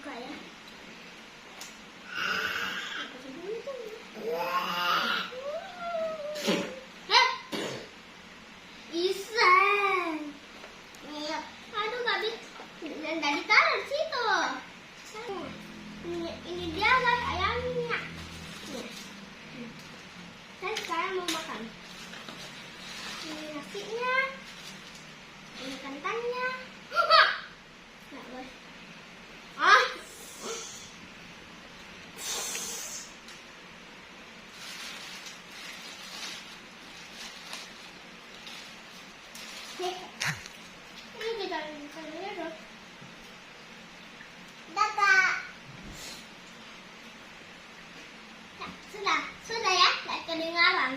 buka ya. Isan. Aduh, nggak bisa. Nggak ditaruh di situ. Ini dia guys, ayamnya. Saya sekarang mau makan. Ini nasinya. Ini kentangnya. Nggak boleh. Ah. Ini kita lihat. Dadah. Sudah ya, nggak kedengaran.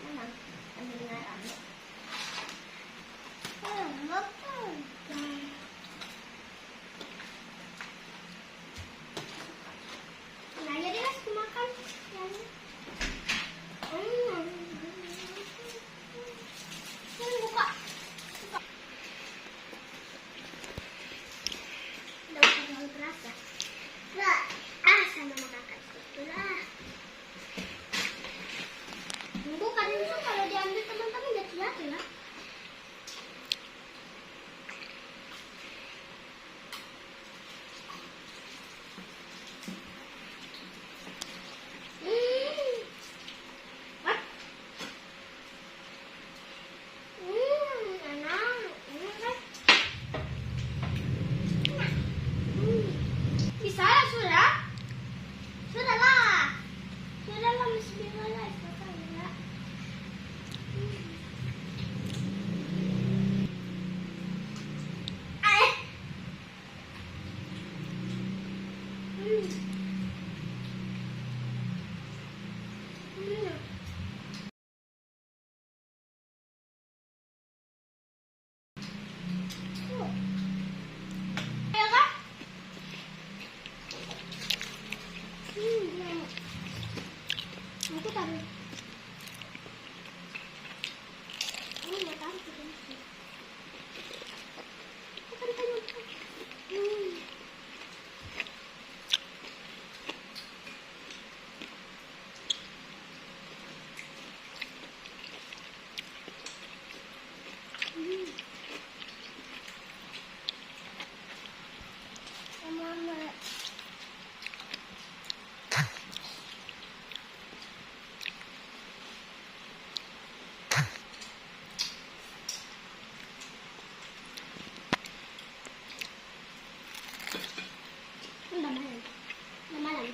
Memang kedengaran. Nah, jadi aku makan. Buka. Udah terlalu terasa. Sama makan itulah. Bukan itu kalau diambil teman-teman udah jatuh ya. Aku taruh. Ini mau taruh ke sini. Mama. Malam.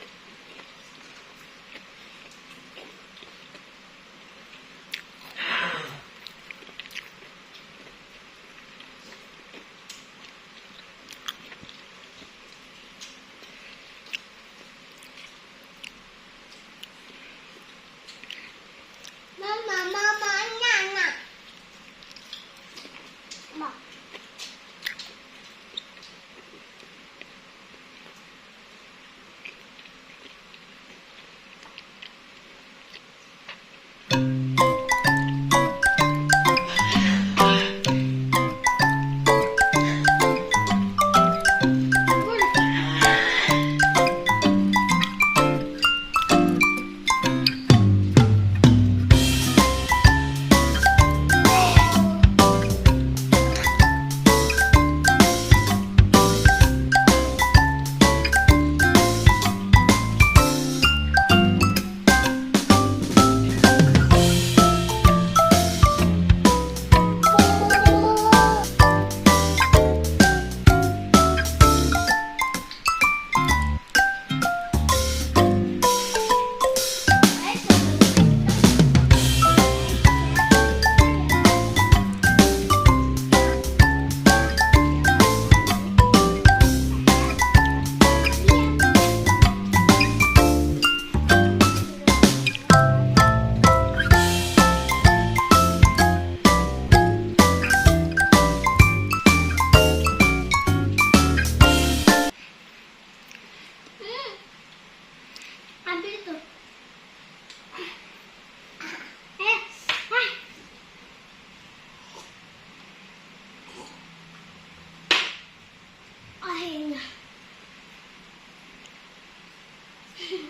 Mama,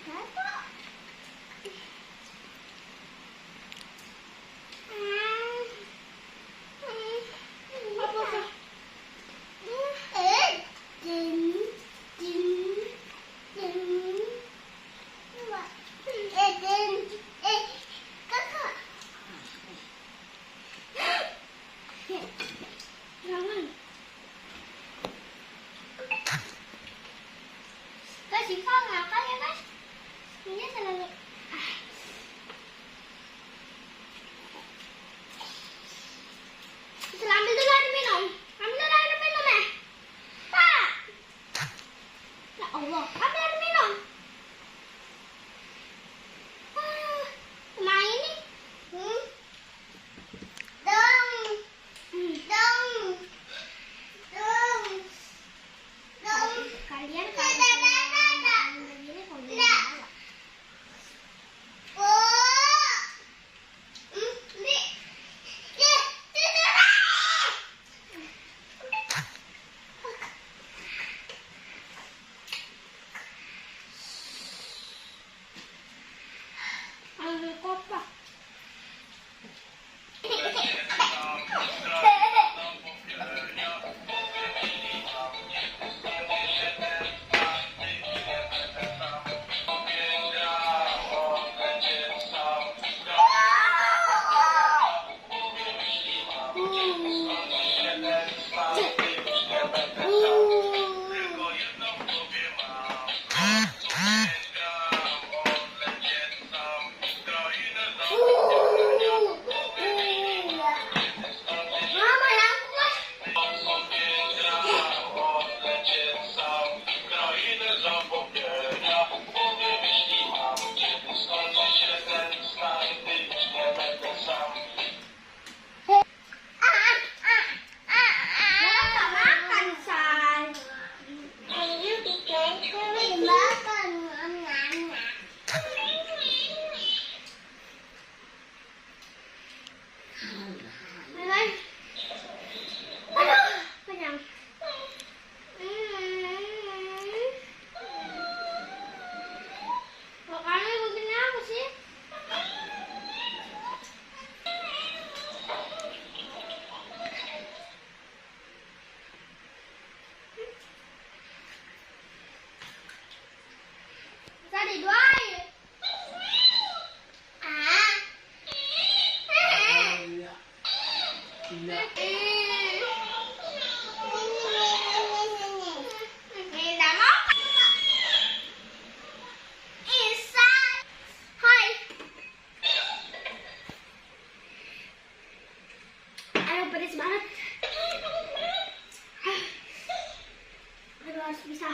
jatuh. Jangan. Guys, Siva ngakak ya guys. Ini selalu. Ambil dulu air minum. Ambil dulu air minum ya. Pak. Ya Allah, ambil air minum. Nah ini. Kalian kalau begini kalau ambil kopak. Tadi dua air. Pedes banget. Aduh, harus bisa.